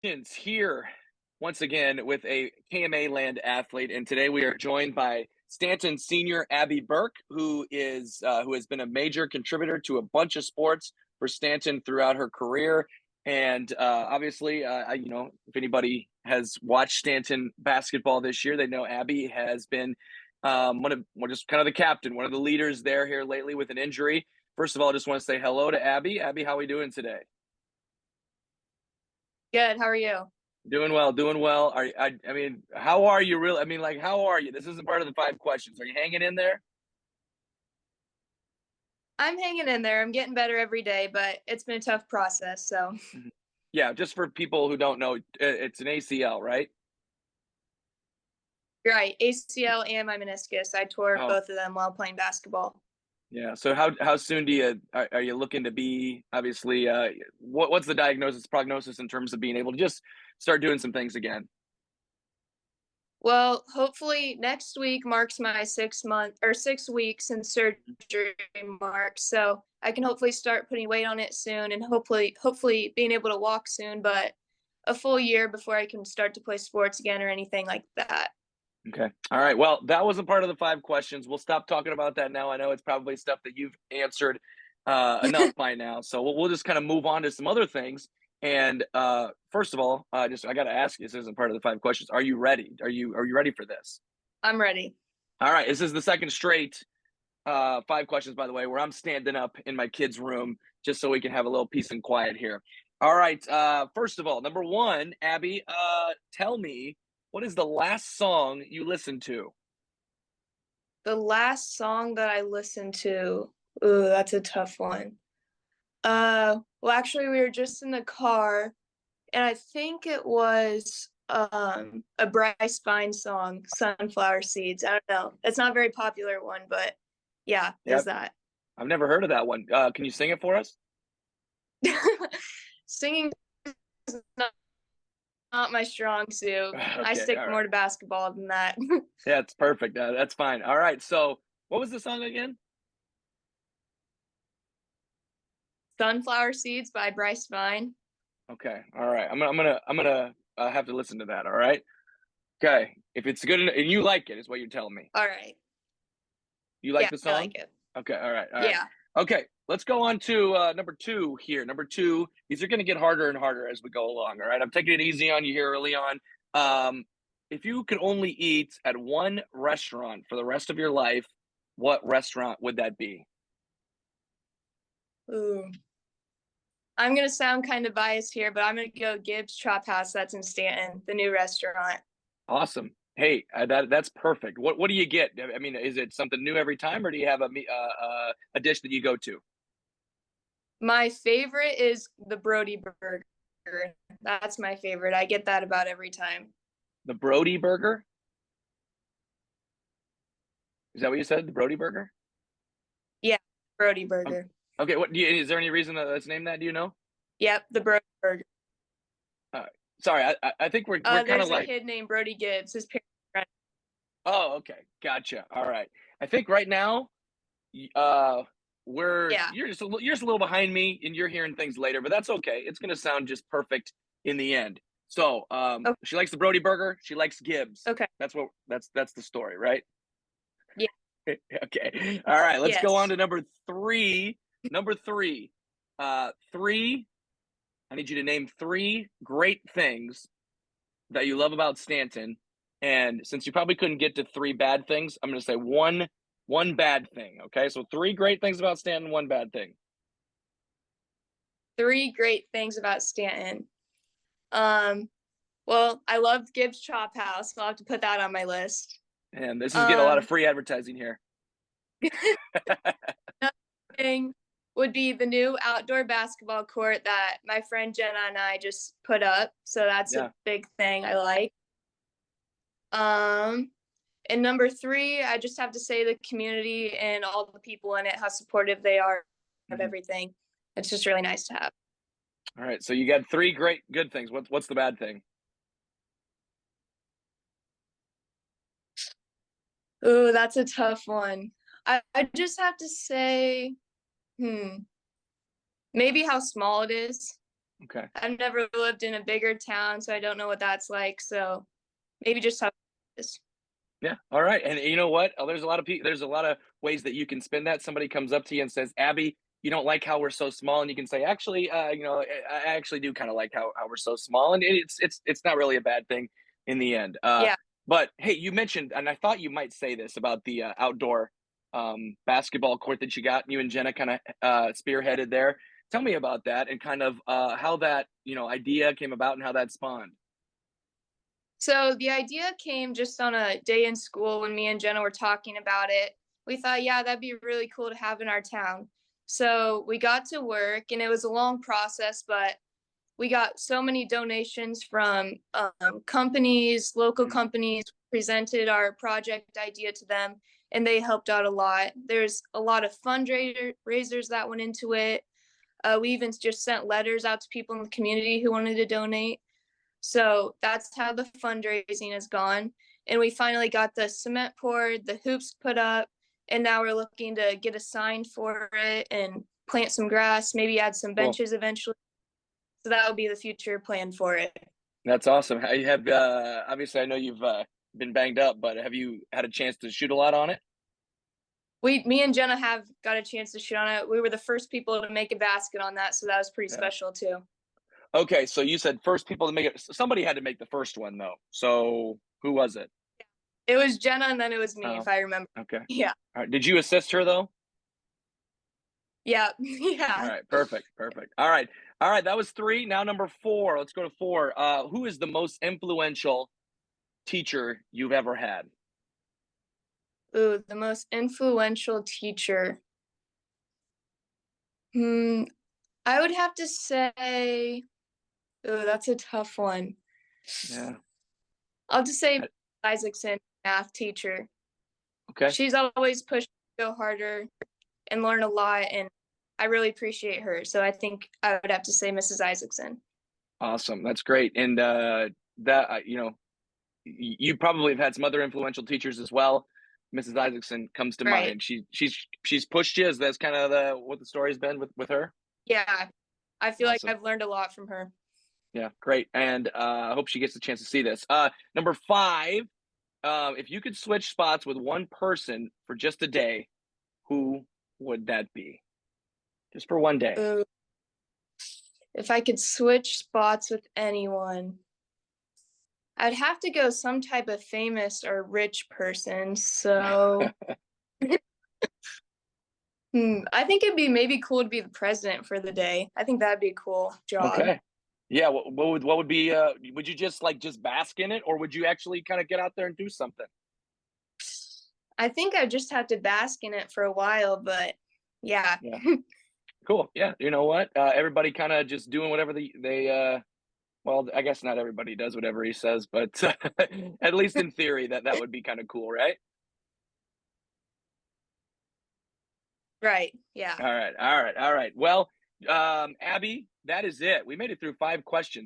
It's here once again with a KMA land athlete, and today we are joined by Stanton senior Abby Burke, who has been a major contributor to a bunch of sports for Stanton throughout her career. And obviously, if anybody has watched Stanton basketball this year, they know Abby has been just kind of the captain, one of the leaders there here lately with an injury. First of all, I just want to say hello to Abby. Abby, how are we doing today? Good. How are you? Doing well, doing well. I mean, how are you really? I mean, like, how are you? This isn't part of the five questions. Are you hanging in there? I'm hanging in there. I'm getting better every day, but it's been a tough process. So, Mhm. Yeah, just for people who don't know, it's an ACL, right? you're right. ACL and my meniscus. I tore Oh, both of them while playing basketball. yeah. So how soon do are you looking to be? Obviously, what's the prognosis in terms of being able to just start doing some things again? Well, hopefully next week marks my 6 month or 6 weeks in surgery mark. So I can hopefully start putting weight on it soon and hopefully being able to walk soon, but a full year before I can start to play sports again or anything like that. Okay. All right. Well, that was a part of the five questions. We'll stop talking about that now. I know it's probably stuff that you've answered enough by now. So we'll just kind of move on to some other things. And first of all, I got to ask you, this isn't part of the five questions. Are you ready? Are you ready for this? I'm ready. All right. This is the second straight five questions, by the way, where I'm standing up in my kid's room just so we can have a little peace and quiet here. All right. First of all, number one, Abby, tell me, what is the last song you listened to? The last song that I listened to, ooh, that's a tough one. Well, actually, we were just in the car, and I think it was a Bryce Vine song, "Sunflower Seeds." I don't know. It's not a very popular one, but yeah, is Yep. that. I've never heard of that one. Can you sing it for us? Singing is not my strong suit. I Okay. stick All more right. to basketball than that. Yeah, it's perfect. That's fine. All right. So, what was the song again? "Sunflower Seeds" by Bryce Vine. Okay. All right. I'm gonna have to listen to that. All right. Okay. If it's good and you like it, is what you're telling me. All right. You like Yeah, the I song? like it. Okay. All right. All right. Yeah. Okay. Let's go on to number two here. Number two, these are going to get harder and harder as we go along. All right. I'm taking it easy on you here early on. Um, if you could only eat at one restaurant for the rest of your life, what restaurant would that be? Ooh. I'm gonna sound kind of biased here, but I'm gonna go Gibbs Chop House. That's in Stanton, the new restaurant. Awesome. Hey, that's perfect. What do you get? I mean, is it something new every time, or do you have a dish that you go to? My favorite is the Brody burger. That's my favorite. I get that about every time. The Brody Burger? Is that what you said? The Brody Burger? Yeah, Brody Okay. burger. Okay. Is there any reason that that's named that? Do you know? Yep, the Brody burger. Uh, Sorry, I think we're kind of There's a like. kid named Brody Gibbs. His parents. Oh, okay, gotcha. All right. I think right now, we're Yeah. you're just a little behind me, and you're hearing things later, but that's okay. It's gonna sound just perfect in the end. So, Oh, she likes the Brody Burger. She likes Gibbs. okay. That's the story, right? Yeah. Okay. All right. Let's go on Yes. to number three. Number three. Three. I need you to name three great things that you love about Stanton. And since you probably couldn't get to three bad things, I'm going to say one bad thing. Okay. So three great things about Stanton, one bad thing. Three great things about Stanton. Um, well, I love Gibbs Chop House. So I'll have to put that on my list. And this is getting a lot of Um, free advertising here. thing would be the new outdoor basketball court that my friend Jenna and I just put up. So that's a Yeah. big thing I like. Um, and number three, I just have to say the community and all the people in it, how supportive they are of Mhm. everything. It's just really nice to have. All right. So you got three great good things. What's the bad thing? Ooh, that's a tough one. I just have to say, maybe how small it is. Okay. I've never lived in a bigger town, so I don't know what that's like. So maybe just how it is. Yeah. All right. And you know what? There's a lot of people. There's a lot of ways that you can spin that. Somebody comes up to you and says, "Abby, you don't like how we're so small," and you can say, "Actually, I actually do kind of like how we're so small," and it's not really a bad thing in the end. Yeah. But hey, you mentioned, and I thought you might say this about the outdoor basketball court that you got. You and Jenna kind of spearheaded there. Tell me about that and kind of how that idea came about and how that spawned. So the idea came just on a day in school when me and Jenna were talking about it. We thought, yeah, that'd be really cool to have in our town. So we got to work, and it was a long process, but we got so many donations from companies, local Mm. companies, presented our project idea to them, and they helped out a lot. There's a lot of fundraisers that went into it. We even just sent letters out to people in the community who wanted to donate. So that's how the fundraising has gone. And we finally got the cement poured, the hoops put up, and now we're looking to get a sign for it and plant some grass, maybe add some Cool. benches eventually. So that will be the future plan for it. That's awesome. How you have obviously I know you've been banged up, but have you had a chance to shoot a lot on it? Me and Jenna have got a chance to shoot on it. We were the first people to make a basket on that, so that was pretty Yeah. special too. Okay, so you said first people to make it. Somebody had to make the first one though. So who was it? It was Jenna, and then it was me, Oh, if I remember. okay. Yeah, All right. Did you assist her though? yeah, All yeah. right. Perfect. Perfect. All right. All right. That was three. Now number four. Let's go to four. Who is the most influential teacher you've ever had? Ooh, the most influential teacher. Hmm, I would have to say, ooh, that's a tough one. Yeah. I'll just say I- Isaacson, math teacher. Okay. She's always pushed me to go harder and learn a lot, and I really appreciate her. So I think I would have to say Mrs. Isaacson. Awesome. That's great. And that you probably have had some other influential teachers as well. Mrs. Isaacson comes to Right. mind. She's pushed you. Is that's kind of the what the story's been with her? Yeah. I feel like Awesome. I've learned a lot from her. Yeah, great. And I hope she gets a chance to see this. Number five, if you could switch spots with one person for just a day, who would that be? Just for one day. Ooh, if I could switch spots with anyone, I'd have to go some type of famous or rich person. So I think it'd be maybe cool to be the president for the day. I think that'd be a cool job. Okay. Yeah. What would be? Would you just bask in it, or would you actually kind of get out there and do something? I think I just have to bask in it for a while, but yeah. Yeah. Cool. Yeah. You know what? Everybody kind of just doing whatever they. Well, I guess not everybody does whatever he says, but at least in theory, that would be kind of cool, right? Right. Yeah. All right. All right. All right. Well, Abby, that is it. We made it through five questions.